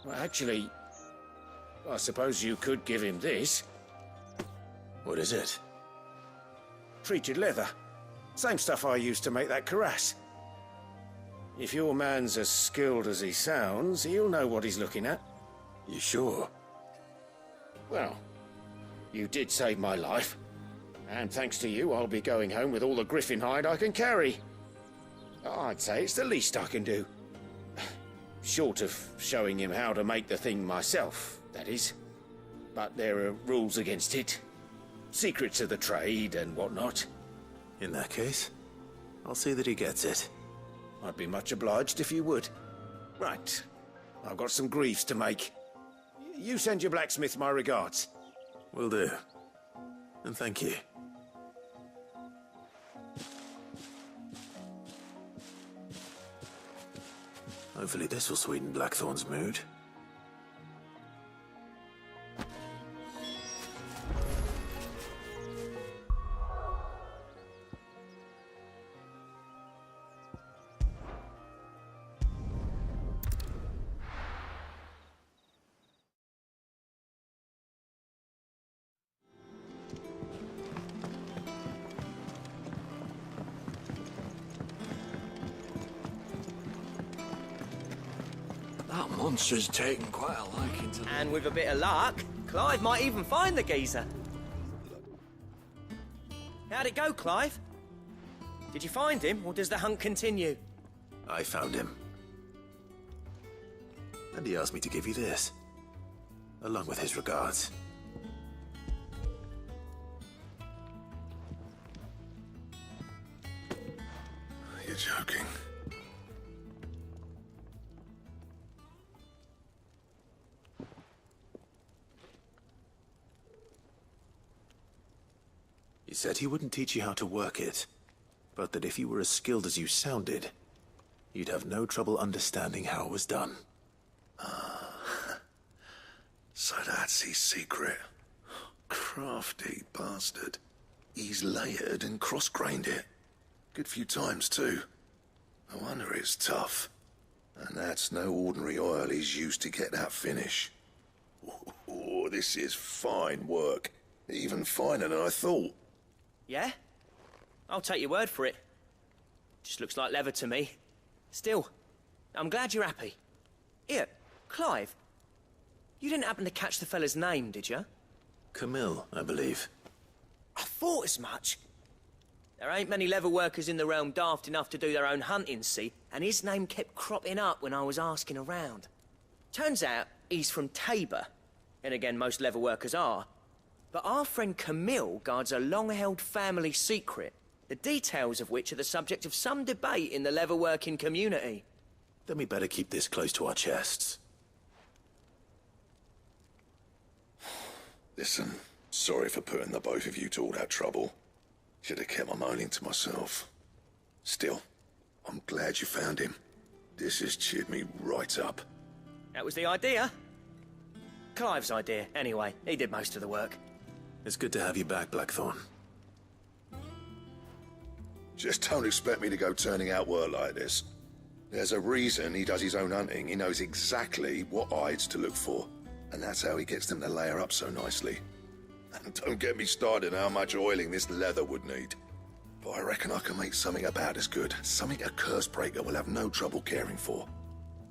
Well, actually, I suppose you could give him this. What is it? Treated leather. Same stuff I used to make that cuirass. If your man's as skilled as he sounds, he'll know what he's looking at. You sure? Well, you did save my life. And thanks to you, I'll be going home with all the griffin hide I can carry. I'd say it's the least I can do. Short of showing him how to make the thing myself, that is. But there are rules against it. Secrets of the trade and whatnot. In that case, I'll see that he gets it. I'd be much obliged if you would. Right. I've got some greaves to make. You send your blacksmith my regards. Will do. And thank you. Hopefully this will sweeten Blackthorn's mood. That monster's taken quite a liking to... And with a bit of luck, Clive might even find the geezer. How'd it go, Clive? Did you find him, or does the hunt continue? I found him. And he asked me to give you this, along with his regards. You're joking. He said he wouldn't teach you how to work it, but that if you were as skilled as you sounded, you'd have no trouble understanding how it was done. So that's his secret. Crafty bastard. He's layered and cross-grained it. Good few times, too. No wonder it's tough. And that's no ordinary oil he's used to get that finish. Oh, this is fine work. Even finer than I thought. Yeah? I'll take your word for it. Just looks like leather to me. Still, I'm glad you're happy. Here, Clive. You didn't happen to catch the fella's name, did you? Camille, I believe. I thought as much. There ain't many leather workers in the realm daft enough to do their own hunting, see? And his name kept cropping up when I was asking around. Turns out he's from Tabor. And again, most leather workers are. But our friend Camille guards a long-held family secret the details of which are the subject of some debate in the leatherworking community. Then we better keep this close to our chests. Listen, sorry for putting the both of you to all that trouble. Should have kept my moaning to myself. Still, I'm glad you found him. This has cheered me right up. That was the idea. Clive's idea, anyway. He did most of the work. It's good to have you back, Blackthorn. Just don't expect me to go turning out work like this. There's a reason he does his own hunting. He knows exactly what hides to look for. And that's how he gets them to layer up so nicely. And don't get me started on how much oiling this leather would need. But I reckon I can make something about as good. Something a Cursebreaker will have no trouble caring for.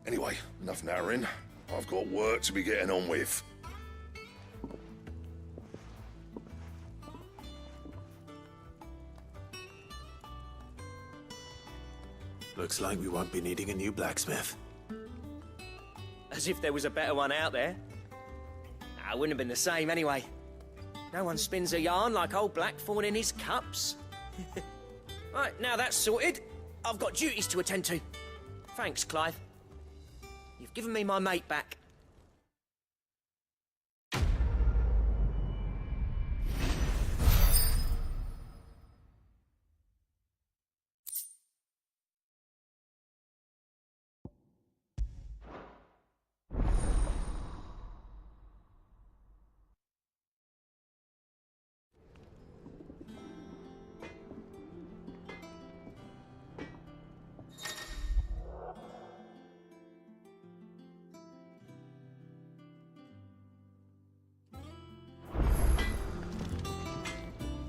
Anyway, enough narrowing. I've got work to be getting on with. Looks like we won't be needing a new blacksmith. As if there was a better one out there. It wouldn't have been the same anyway. No one spins a yarn like old Blackthorn in his cups. Right, now that's sorted, I've got duties to attend to. Thanks, Clive. You've given me my mate back.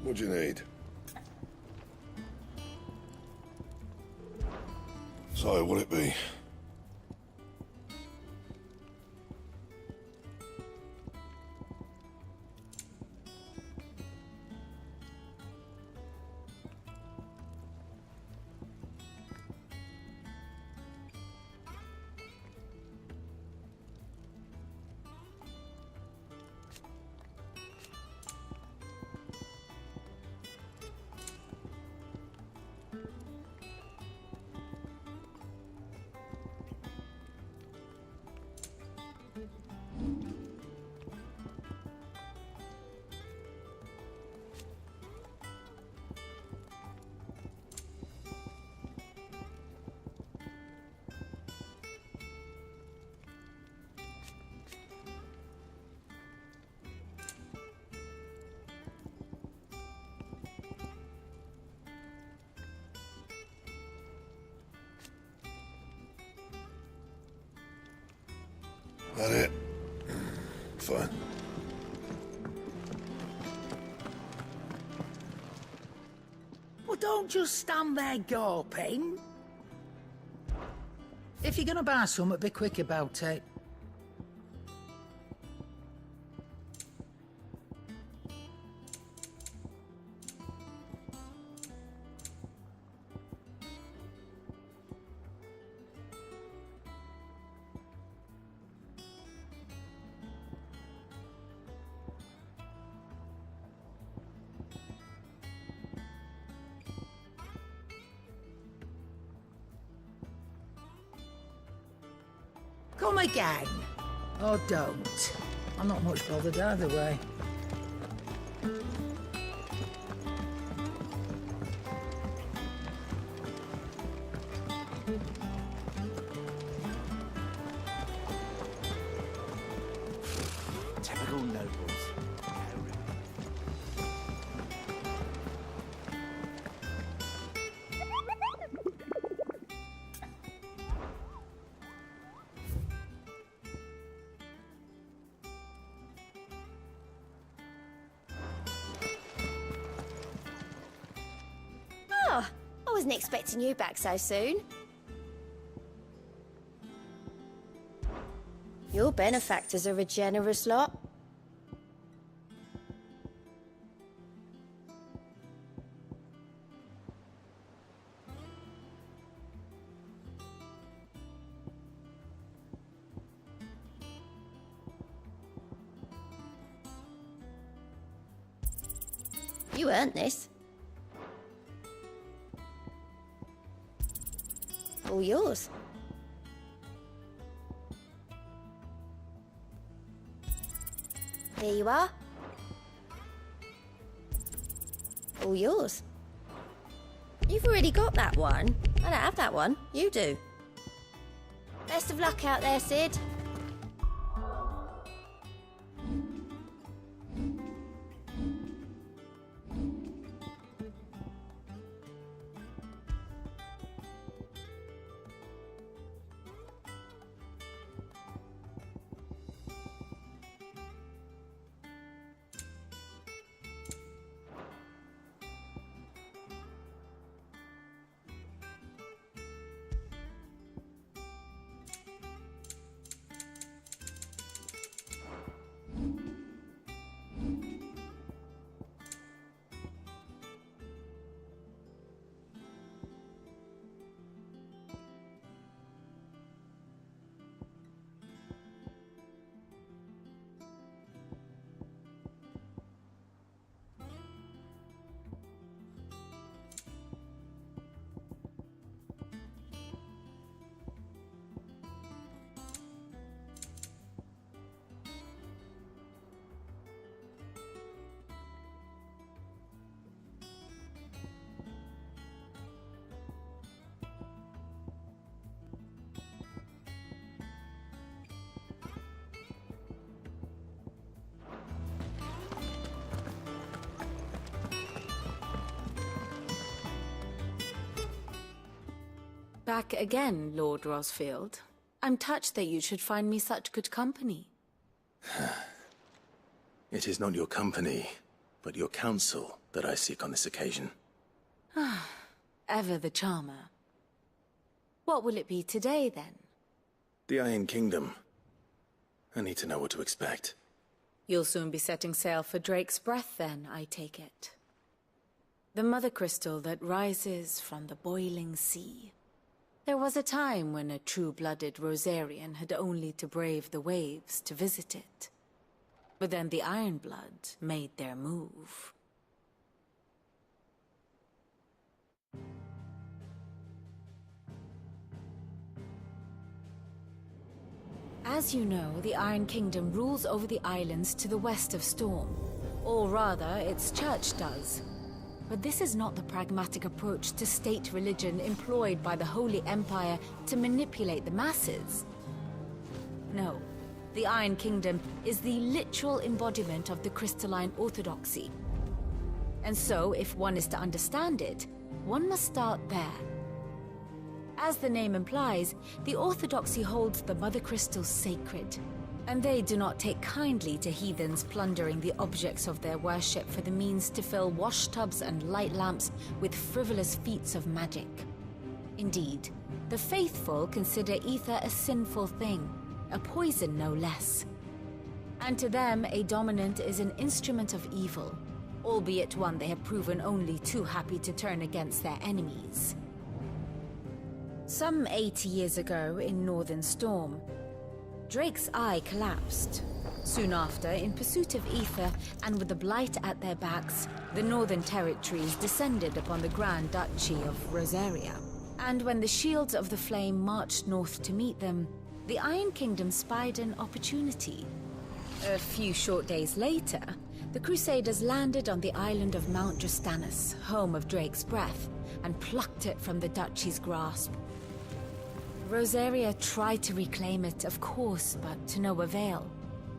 What do you need? So, what'll it be? That it? Fine. Well, don't just stand there gawping. If you're gonna buy something, be quick about it. Come again. Or don't. I'm not much bothered either way. Typical nobles. Oh, I wasn't expecting you back so soon. Your benefactors are a generous lot. You earned this. All yours. Here you are. All yours. You've already got that one. I don't have that one. You do. Best of luck out there, Sid. Back again, Lord Rosfield. I'm touched that you should find me such good company. It is not your company, but your counsel that I seek on this occasion. Ever the charmer. What will it be today, then? The Iron Kingdom. I need to know what to expect. You'll soon be setting sail for Drake's Breath, then, I take it. The mother crystal that rises from the boiling sea. There was a time when a true-blooded Rosarian had only to brave the waves to visit it. But then the Ironblood made their move. As you know, the Iron Kingdom rules over the islands to the west of Storm. Or rather, its church does. But this is not the pragmatic approach to state religion employed by the Holy Empire to manipulate the masses. No, the Iron Kingdom is the literal embodiment of the crystalline orthodoxy. And so, if one is to understand it, one must start there. As the name implies, the orthodoxy holds the Mother Crystals sacred. And they do not take kindly to heathens plundering the objects of their worship for the means to fill washtubs and light lamps with frivolous feats of magic. Indeed, the faithful consider ether a sinful thing, a poison no less. And to them, a dominant is an instrument of evil, albeit one they have proven only too happy to turn against their enemies. Some 80 years ago in Northern Storm, Drake's eye collapsed. Soon after, in pursuit of ether and with the blight at their backs, the Northern Territories descended upon the Grand Duchy of Rosaria. And when the Shields of the Flame marched north to meet them, the Iron Kingdom spied an opportunity. A few short days later, the Crusaders landed on the island of Mount Justanus, home of Drake's Breath, and plucked it from the Duchy's grasp. Rosaria tried to reclaim it, of course, but to no avail.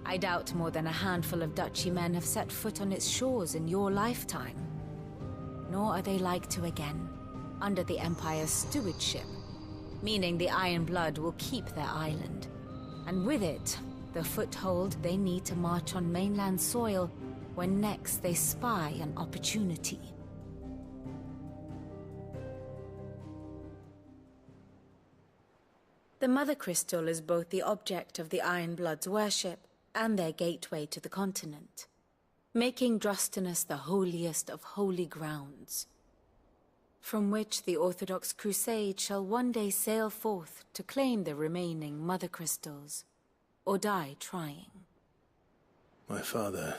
I doubt more than a handful of Duchy men have set foot on its shores in your lifetime. Nor are they like to again, under the Empire's stewardship, meaning the Iron Blood will keep their island. And with it, the foothold they need to march on mainland soil when next they spy an opportunity. The Mother Crystal is both the object of the Iron Blood's worship and their gateway to the continent, making Drustanus the holiest of holy grounds, from which the Orthodox Crusade shall one day sail forth to claim the remaining Mother Crystals, or die trying. My father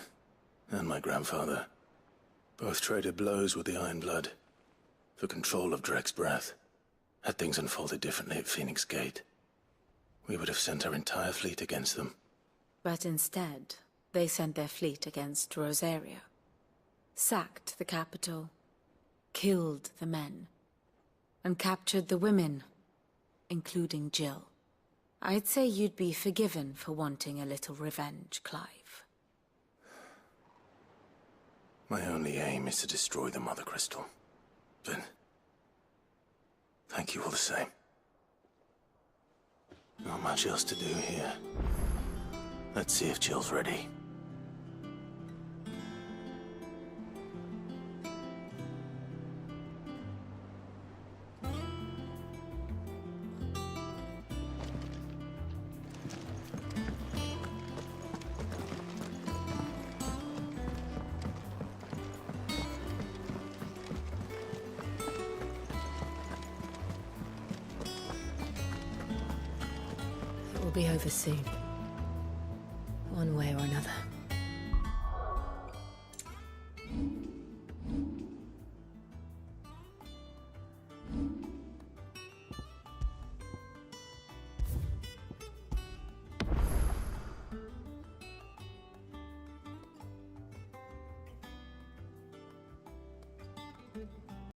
and my grandfather both traded blows with the Iron Blood for control of Drake's Breath. Had things unfolded differently at Phoenix Gate, we would have sent our entire fleet against them. But instead, they sent their fleet against Rosaria, sacked the capital, killed the men, and captured the women, including Jill. I'd say you'd be forgiven for wanting a little revenge, Clive. My only aim is to destroy the Mother Crystal. But thank you all the same. Not much else to do here. Let's see if Jill's ready. It will be over soon.